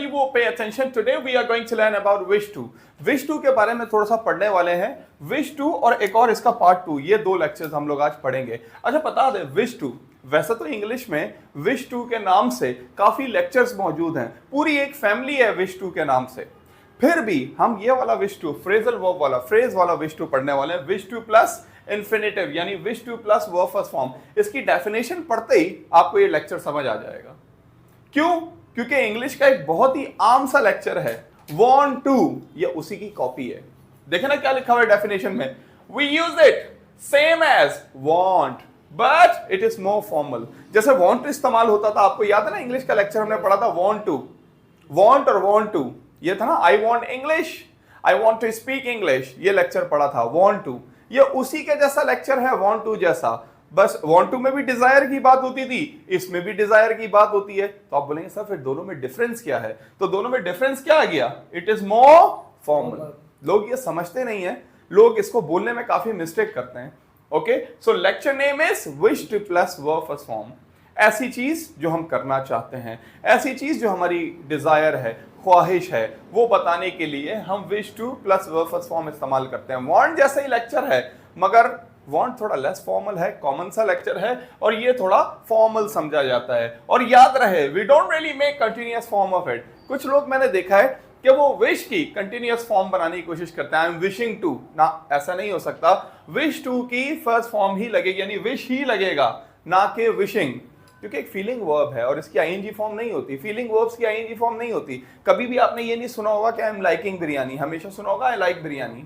study वो pay attention. Today we are going to learn about wish to. Wish to के बारे में थोड़ा सा पढ़ने वाले हैं. Wish to और एक और इसका पार्ट 2, ये दो लेक्चर्स हम लोग आज पढ़ेंगे. अच्छा बता दे, wish to वैसे तो इंग्लिश में wish to के नाम से काफी लेक्चर्स मौजूद हैं. पूरी एक फैमिली है wish to के नाम से. फिर भी हम ये वाला wish to, फ्रेजल वर्ब वाला, फ्रेज वाला wish to पढ़ने वाले हैं. wish to प्लस इन्फिनेटिव यानी wish to plus verb first form. इसकी डेफिनेशन पढ़ते ही आपको ये लेक्चर समझ आ जाएगा. क्यों? क्योंकि इंग्लिश का एक बहुत ही आम सा लेक्चर है want to, ये उसी की कॉपी है. देखे ना क्या लिखा हुआ है डेफिनेशन में. We use it same as want but it is more formal. जैसे want to इस्तेमाल होता था, आपको याद है ना इंग्लिश का लेक्चर हमने पढ़ा था want to, want और want to, ये था ना I want English, I want to speak English, ये लेक्चर पढ़ा था want to. ये उसी के जैसा लेक्चर है want to जैसा, बस want to में भी डिजायर की बात होती थी, इसमें भी डिजायर की बात होती है. तो आप बोलेंगे सर फिर दोनों में डिफरेंस क्या है? तो दोनों में डिफरेंस क्या आ गया? It is more formal. लोग ये समझते नहीं है, लोग इसको बोलने में काफी मिस्टेक करते हैं. Okay, so lecture name is wish two plus verb first form. ऐसी चीज जो हम करना चाहते हैं, ऐसी चीज जो हमारी डिजायर है, ख्वाहिश है, वो बताने के लिए हम wish two plus verb first form इस्तेमाल करते हैं. वांट जैसा ही लेक्चर है, मगर वांट थोड़ा लेस फॉर्मल है, कॉमन सा लेक्चर है, और ये थोड़ा फॉर्मल समझा जाता है. और याद रहे, we don't really make continuous form of it. कुछ लोग मैंने देखा है कि वो विश की कंटिन्यूअस फॉर्म बनाने की कोशिश करते हैं. आई एम विशिंग टू ना, ऐसा नहीं हो सकता. विश टू की फर्स्ट फॉर्म ही लगेगी, यानी विश ही लगेगा, ना कि विशिंग, क्योंकि एक फीलिंग वर्ब है और इसकी आईएनजी फॉर्म नहीं होती. फीलिंग वर्ब्स की आईएनजी फॉर्म नहीं होती. कभी भी आपने ये नहीं सुना होगा कि आई एम लाइकिंग बिरयानी, हमेशा सुना होगा आई लाइक बिरयानी.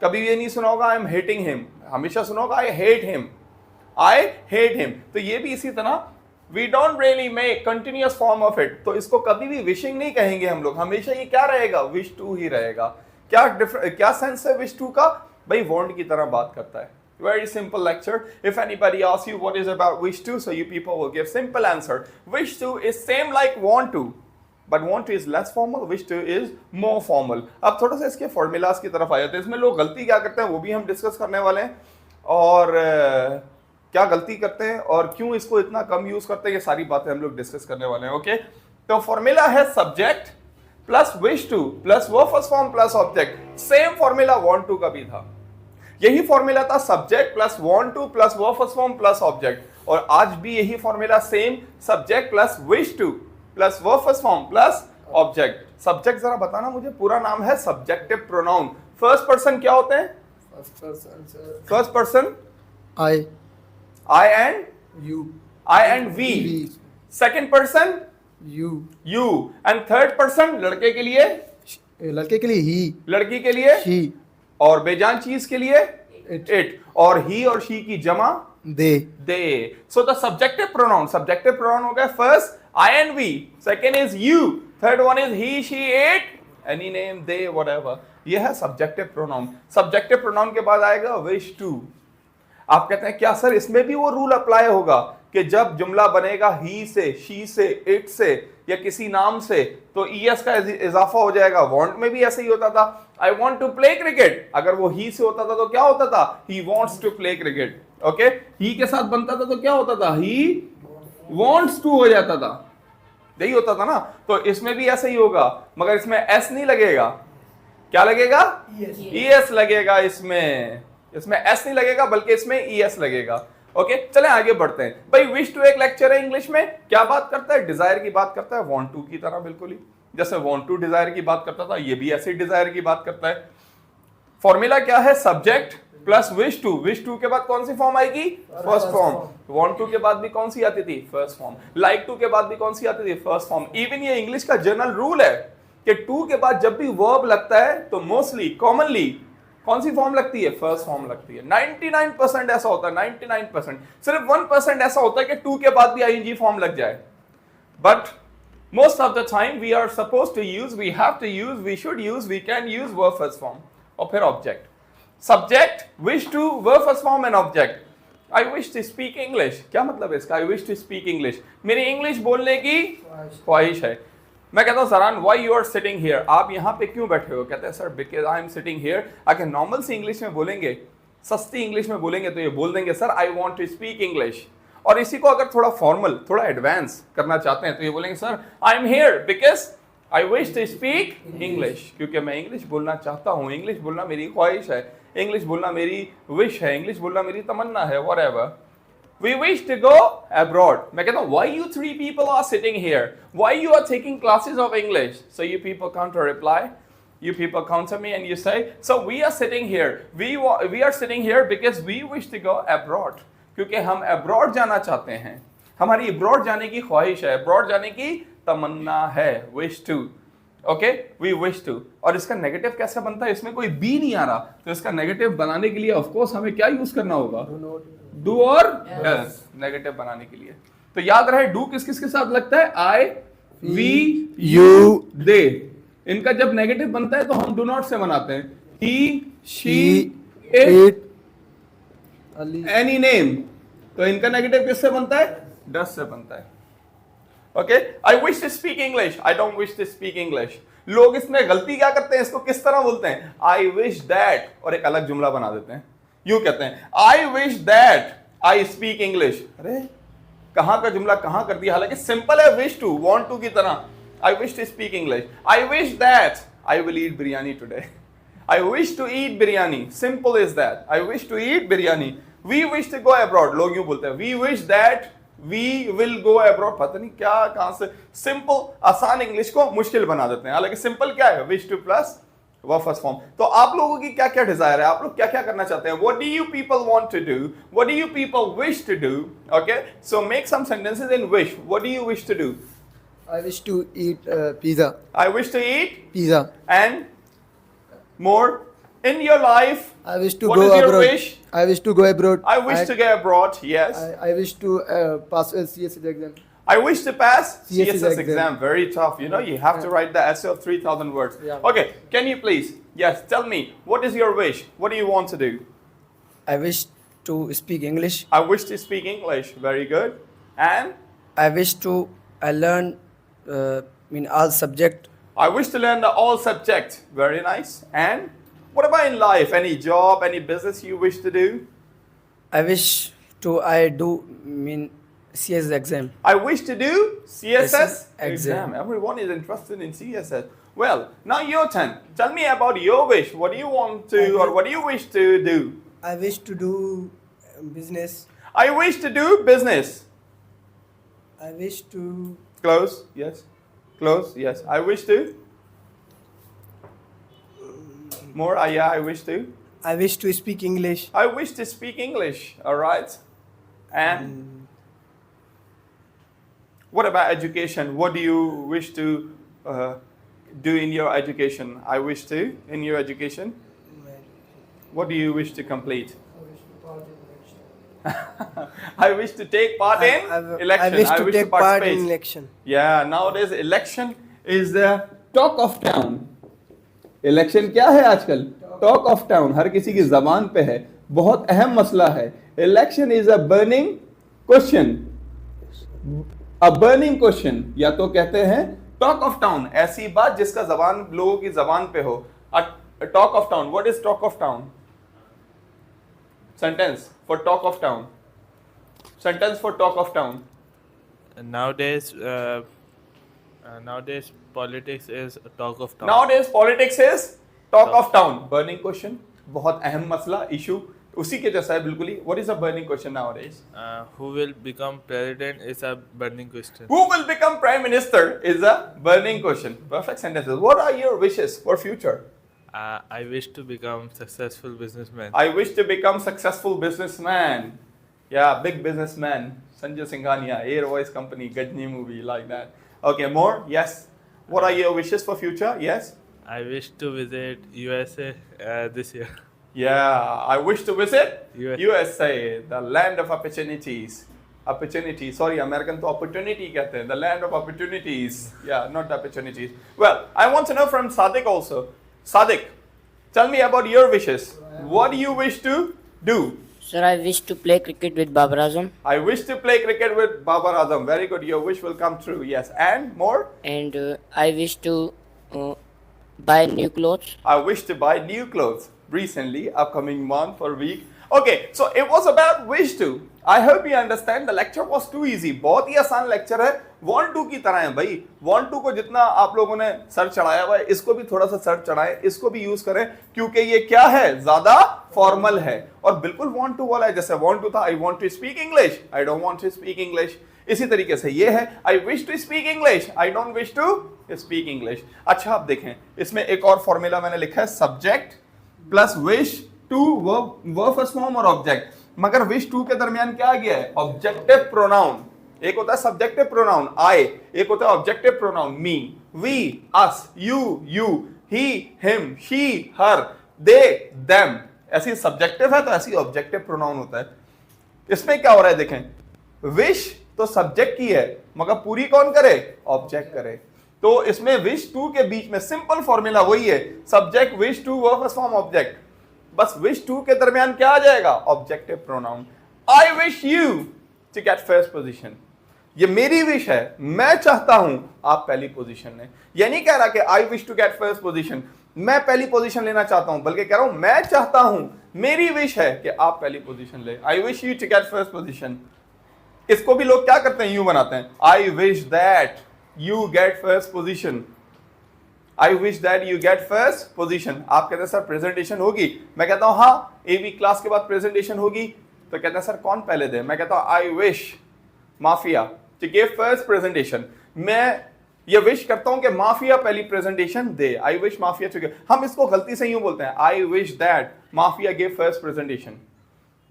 कभी ये नहीं सुना होगा आई एम हेटिंग हिम, हमेशा सुना होगा I hate him, I hate him. तो ये भी इसी तरह we don't really make continuous form of it. तो इसको कभी भी विशिंग नहीं कहेंगे हम लोग, हमेशा ये क्या रहेगा? विश टू ही रहेगा. क्या सेंस है विश टू का? भाई वांट की तरह बात करता है. Very simple lecture. If anybody asks you what is about wish to, so you people will give simple answer. Wish to is same like want to, but want to is less formal, wish to is more formal. अब थोड़ा सा इसके formulas की तरफ आ जाते हैं. इसमें लोग गलती क्या करते हैं वो भी हम डिस्कस करने वाले हैं, और क्या गलती करते हैं और क्यों इसको इतना कम यूज करते हैं, ये सारी बातें हम लोग डिस्कस करने वाले हैं. ओके, तो फॉर्मूला है subject plus wish two plus verb first form plus object. Same formula want to का भी था. यही फॉर्मूला था subject plus want to plus verb first form plus object. और आज भी यही formula same, subject plus wish two plus verb first form plus object. Subject जरा बताना मुझे, पूरा नाम है सब्जेक्टिव प्रोनाउन. फर्स्ट पर्सन क्या होते हैं? First person I and you, I and we. Second person you. And third person लड़के के लिए, लड़के के लिए ही, लड़की के लिए शी, और बेजान चीज के लिए इट, और ही और शी की जमा दे. सो द सब्जेक्टिव प्रोनाउन हो गया first I and we, second is you, third one is he, she, it, any name, they, whatever. ये है सब्जेक्टिव प्रोनाउन. सब्जेक्टिव प्रोनाउन के बाद आएगा विश टू. आप कहते हैं क्या सर इसमें भी वो रूल अप्लाई होगा कि जब जुमला बनेगा ही से, शी से, इट से या किसी नाम से, तो es का इजाफा हो जाएगा? वांट में भी ऐसे ही होता था. I want to play cricket, अगर वो ही से होता था तो क्या होता था? He wants to play cricket. Okay, ही के साथ बनता था तो क्या होता था? He wants to हो जाता था. यही होता था ना. तो इसमें भी ऐसे ही होगा, मगर इसमें एस नहीं लगेगा. क्या लगेगा? ES लगेगा. इसमें एस नहीं लगेगा, बल्कि इसमें ES लगेगा. ओके, चलें आगे बढ़ते हैं. भाई विश टू एक लेक्चर है इंग्लिश में, क्या बात करता है? डिजायर की बात करता है, वांट टू की तरह बिल्कुल ही. जैसे वांट टू डिजायर की बात करता था, ये भी ऐसे डिजायर की बात करता है. फॉर्मूला क्या है? Subject plus wish to. Wish to के बाद कौन सी फॉर्म आएगी? First form. वांट टू के बाद भी कौन सी आती थी? First form. लाइक टू के बाद भी कौन सी आती थी? First form. इवन ये इंग्लिश का जनरल रूल है कि टू के बाद जब भी वर्ब लगता है तो मोस्टली कॉमनली कौन सी फॉर्म लगती है? फर्स्ट फॉर्म लगती है. 99% ऐसा होता है, 99%. सिर्फ 1% ऐसा होता है कि टू के बाद भी आईएनजी फॉर्म लग जाए. But most of the time we are supposed to use, we have to use, we should use, we can use verb first form और फिर object. Subject, wish to, verb first form and object. I wish to speak English. क्या मतलब है इसका? I wish to speak English. मेरी English बोलने की ख्वाहिश है. मैं कहता हूँ सरान, why you are sitting here? आप यहाँ पे क्यों बैठे हो? कहते हैं sir because I am sitting here. अगर नॉर्मल सी इंग्लिश में बोलेंगे, सस्ती इंग्लिश में बोलेंगे तो ये बोल देंगे sir I want to speak English. और इसी को अगर थोड़ा फॉर्मल, थोड़ा एडवांस करना चाहते हैं तो ये बोलेंगे sir I am here because I wish to speak English क्योंकि मैं इंग्लिश बोलना चाहता हूँ, इंग्लिश बोलना मेरी ख्वाहिश है, इंग्लिश बोलना मेरी विश है, इंग्लिश बोलना मेरी तमन्ना है, whatever. We wish to go abroad. मैं कहता हूँ, why you three people are sitting here? Why you are taking classes of English? So you people counter reply. You people counter me and you say, so we are sitting here. We are sitting here because we wish to go abroad. क्योंकि हम abroad जाना चाहते हैं. हमारी abroad जाने की ख्वाहिश है, abroad जाने की तमन्ना है, wish to. Okay, we wish to. और इसका नेगेटिव कैसे बनता है? इसमें कोई बी नहीं आ रहा, तो इसका नेगेटिव बनाने के लिए ऑफ कोर्स हमें क्या यूज करना होगा? डू और नेगेटिव बनाने के लिए. तो याद रहे डू किस किस के साथ लगता है? आई, वी, यू, दे. इनका जब नेगेटिव बनता है तो हम डू नॉट से बनाते हैं. ही, शी, इट, एनी नेम. तो इनका नेगेटिव किससे बनता है? डस से बनता है. Okay, I wish to speak English, I don't wish to speak English. लोग इसमें गलती क्या करते हैं? इसको किस तरह बोलते हैं? आई विश दैट और एक अलग जुमला बना देते हैं. यूं कहते हैं, I wish that I speak English. अरे कहां का जुमला कहां कर दिया? हालांकि सिंपल है, विश टू, वांट टू की तरह. I wish to speak English. I wish that I will eat biryani today. I wish to eat biryani. Simple is that. I wish to eat biryani. We wish to go abroad. लोग यूं बोलते हैं, we wish that we will go abroad. पता नहीं क्या कहां से simple आसान इंग्लिश को मुश्किल बना देते हैं. हालांकि सिंपल क्या है? Wish two plus verb first form. तो आप लोगों की क्या क्या डिजायर है? आप लोग क्या क्या करना चाहते हैं? What do you people want to do? What do you people wish to do? Okay, so make some sentences in wish. What do you wish to do? I wish to eat pizza. I wish to eat Pizza. and more in your life. I wish to What go is your abroad. wish? I wish to go abroad. I wish to go abroad. Yes. I wish to pass a CSE exam. I wish to pass CSS CSS exam. exam. Very tough. You know, you have to write the essay of 3,000 words. Yeah. Okay, can you please, yes, tell me, what is your wish? What do you want to do? I wish to speak English. I wish to speak English. Very good. And I wish to learn in all subject. I wish to learn the all subject. Very nice. And what about in life? Any job, any business you wish to do? I wish to I do mean CS exam. I wish to do CSS exam. exam. Everyone is interested in CSS. Well, now your turn. Tell me about your wish. What do you want to, or what do you wish to do? I wish to do business. I wish to do business. I wish to Close. Yes. Close. Yes. I wish to. More. Yeah. I wish to. I wish to speak English. I wish to speak English. All right. And what about education? What do you wish to do in your education? I wish to in your education. What do you wish to complete? I wish to take part in election. I wish to take part participate. in election. Yeah, nowadays election is the talk of town. Election क्या है आजकल? Talk of town. हर किसी की ज़बान पे है. बहुत अहम मसला है. Election is a burning question. A burning question. या तो कहते हैं talk of town. ऐसी बात जिसका ज़बान लोगों की ज़बान पे हो. A talk of town. What is talk of town? Sentence for talk of town. Sentence for talk of town. Nowadays, politics is a talk of town. Nowadays politics is talk of town. Burning question. बहुत अहम मसला issue. उसी के जैसा है बिल्कुल ही. What is a burning question nowadays? Who will become president is a burning question. Who will become prime minister is a burning question. Perfect sentences. What are your wishes for future? I wish to become successful businessman. I wish to become successful businessman. Yeah, big businessman. Sanjay Singhania, Air Voice Company, Gajni movie, like that. Okay, more? Yes. What are your wishes for future? Yes. I wish to visit USA this year. Yeah, I wish to visit USA. USA, the land of opportunities. Opportunity, sorry, American to opportunity कहते हैं. The land of opportunities. Yeah, not opportunities. Well, I want to know from Sadiq also. Sadiq, tell me about your wishes. What do you wish to do? Sir, I wish to play cricket with Babar Azam. I wish to play cricket with Babar Azam. Very good. Your wish will come true. Yes. And more? And I wish to buy new clothes. I wish to buy new clothes recently, upcoming month or week. Okay, so it was about wish to. I hope you understand. The lecture was too easy. बहुत ही आसान lecture है. Want to की तरह है भाई. Want to को जितना आप लोगों ने सर चढ़ाया हुआ है, इसको भी थोड़ा सा सर चढ़ाएं, इसको भी यूज करें, क्योंकि ये क्या है, ज्यादा फॉर्मल है. और बिल्कुल want to वाला है, जैसे want to था, I want to speak English, I don't want to speak English. इसी तरीके से ये है, I wish to speak English, I don't wish to speak English. अच्छा आप देखें, इसमें एक और फॉर्मूला मैंने लिखा है, subject plus wish to verb first form और ऑब्जेक्ट. मगर विश टू के दरमियान क्या आ गया है, ऑब्जेक्टिव प्रोनाउन. एक होता है सब्जेक्टिव प्रोनाउन आई, एक होता है objective pronoun me, we, us, you, he, him, she, her, they, them. ऐसी सब्जेक्टिव है तो ऐसी ऑब्जेक्टिव प्रोनाउन होता है. इसमें क्या हो रहा है देखें, विश तो सब्जेक्ट की है, मगर पूरी कौन करे, ऑब्जेक्ट करे. तो इसमें विश टू के बीच में सिंपल फॉर्मूला वही है, subject wish to verb first form object. बस विश टू के दरमियान क्या आ जाएगा, objective pronoun. I wish you to get first position. ये मेरी विश है, मैं चाहता हूं आप पहली पोजीशन लें. ये नहीं कह रहा कि I wish to get first position, मैं पहली पोजीशन लेना चाहता हूं, बल्कि कह रहा हूं मैं चाहता हूं, मेरी विश है कि आप पहली पोजीशन ले. I wish you to get first position. इसको भी लोग क्या करते हैं, यूं बनाते हैं, I wish that you get first position. I wish that you get first position. आप कहते हैं सर प्रेजेंटेशन होगी, मैं कहता हूं हाँ, एवी क्लास के बाद प्रेजेंटेशन होगी. तो कहते हैं सर कौन पहले दे, मैं कहता हूं I wish Mafia to give first presentation. मैं ये विश करता हूं कि माफिया पहली प्रेजेंटेशन दे. I wish Mafia to give. हम इसको गलती से यूं बोलते हैं, I wish that Mafia give first presentation.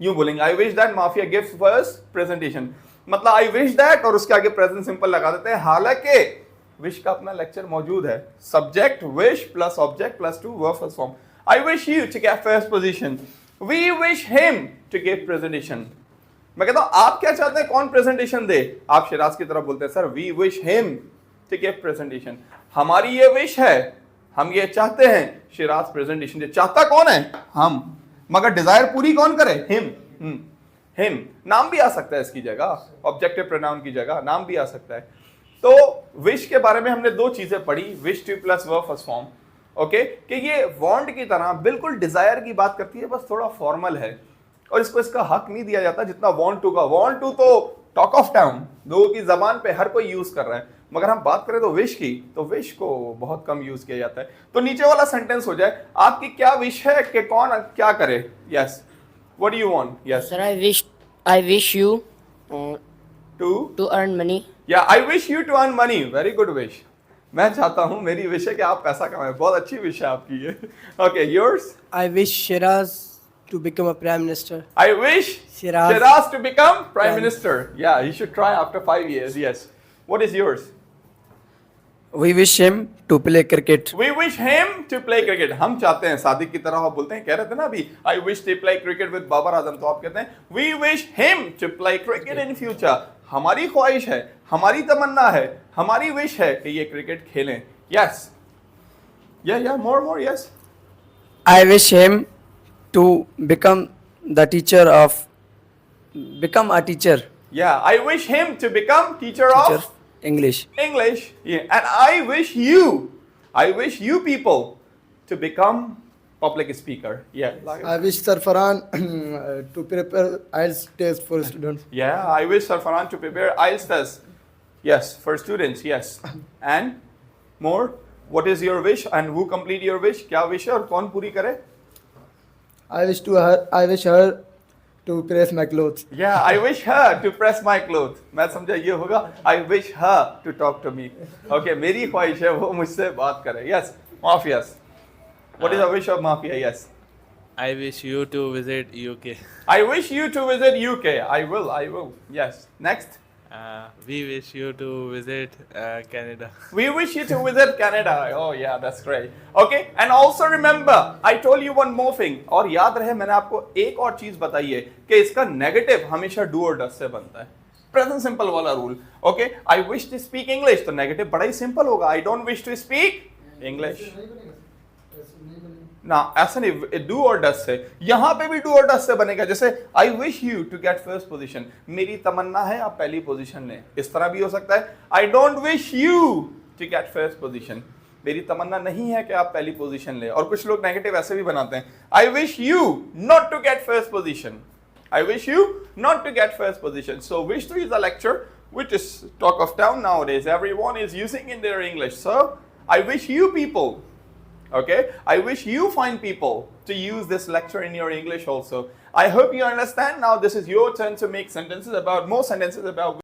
यूं बोलेंगे, I wish that Mafia gives first presentation. मतलब आई विश दैट और उसके आगे प्रेजेंट सिंपल लगा देते हैं. हालांकि विश का अपना लेक्चर मौजूद है, subject wish plus object plus to verb first form. I wish you to get first position, we wish him to give presentation. मैं कहता हूं आप क्या चाहते हैं, कौन प्रेजेंटेशन दे. आप शिराज की तरफ बोलते हैं sir we wish him to give presentation. हमारी ये विश है, हम ये चाहते हैं शिराज प्रेजेंटेशन दे. चाहता कौन है, हम, मगर डिजायर पूरी कौन करे, हिम. हिम नाम भी आ सकता है इसकी जगह, ऑब्जेक्टिव प्रोनाउन की जगह नाम भी आ सकता है. तो विश के बारे में हमने दो चीजें पढ़ी, wish two plus verb first form. Okay, कि ये वांट की तरह बिल्कुल डिजायर की बात करती है, बस थोड़ा फॉर्मल है और इसको इसका हक नहीं दिया जाता जितना वांट टू का. वांट टू तो टॉक ऑफ टाउन, लोगों की जबान पे हर कोई यूज कर रहा है, मगर हम बात करें तो विश की, तो विश को बहुत कम यूज किया जाता है. तो नीचे वाला सेंटेंस हो जाए, आपकी क्या विश है कि कौन क्या करे. Yes, what do you want. Yes Sir, I wish you to to earn money. या I wish you to earn money. Very good wish. मैं चाहता हूं, मेरी विश है कि आप पैसा कमाएं. बहुत अच्छी विश है आपकी ये. Okay, yours. I wish Shiraz to become a prime minister. I wish Shiraz. Shiraz to become prime minister. Yeah, he should try after 5 years. Yes. What is yours? We wish him to play cricket. We wish him to play cricket. हम चाहते हैं सादिक की तरह. आप बोलते हैं, कह रहे थे ना अभी, I wish to play cricket with Babar Azam. तो आप कहते हैं we wish him to play cricket in future. हमारी ख्वाहिश है, हमारी तमन्ना है, हमारी विश है कि ये क्रिकेट खेलें. Yes. Yeah, more, yes. I wish him to become a teacher. Yeah, I wish him to become teacher of English. Yeah, and I wish you people to become public speaker. Yeah. I wish Sarfaran to prepare IELTS test for students. Yeah, I wish Sarfaran to prepare IELTS test. Yes, for students. Yes. And more. What is your wish and who complete your wish? क्या wish है और कौन पूरी करे? I wish her to press my clothes. Yeah, I wish her to press my clothes. मैं समझा ये होगा. I wish her to talk to me. Okay, मेरी ख्वाहिश है वो मुझसे बात करे. Yes, Mafias. What is the wish of Mafia? Yes. I wish you to visit UK. I wish you to visit UK. I will. Yes. Next. We wish you to visit Canada. We wish you to visit Canada. Oh yeah, that's great. Okay, and also remember, I told you one more thing. और याद रहे मैंने आपको एक और चीज बताई है कि इसका नेगेटिव हमेशा डू और डस से बनता है. प्रेजेंट सिंपल वाला rule. Okay, I wish to speak English, तो नेगेटिव बड़ा ही सिंपल होगा. I don't wish to speak English. ना ऐसा नहीं, डू और डस से. यहां पे भी डू और डस से बनेगा. जैसे I wish you to get first position, मेरी तमन्ना है आप पहली पोजीशन लें. इस तरह भी हो सकता है. I don't wish you to get first position, मेरी तमन्ना नहीं है कि आप पहली पोजीशन ले। और कुछ लोग नेगेटिव ऐसे भी बनाते हैं, I wish you not to get first position, I wish you not to get first position. So wish to is a lecture which is talk of town nowadays. Everyone is using in their English. So I wish you people, okay, I wish you find people to use this lecture in your English also. I hope you understand. Now this is your turn to make sentences about more sentences about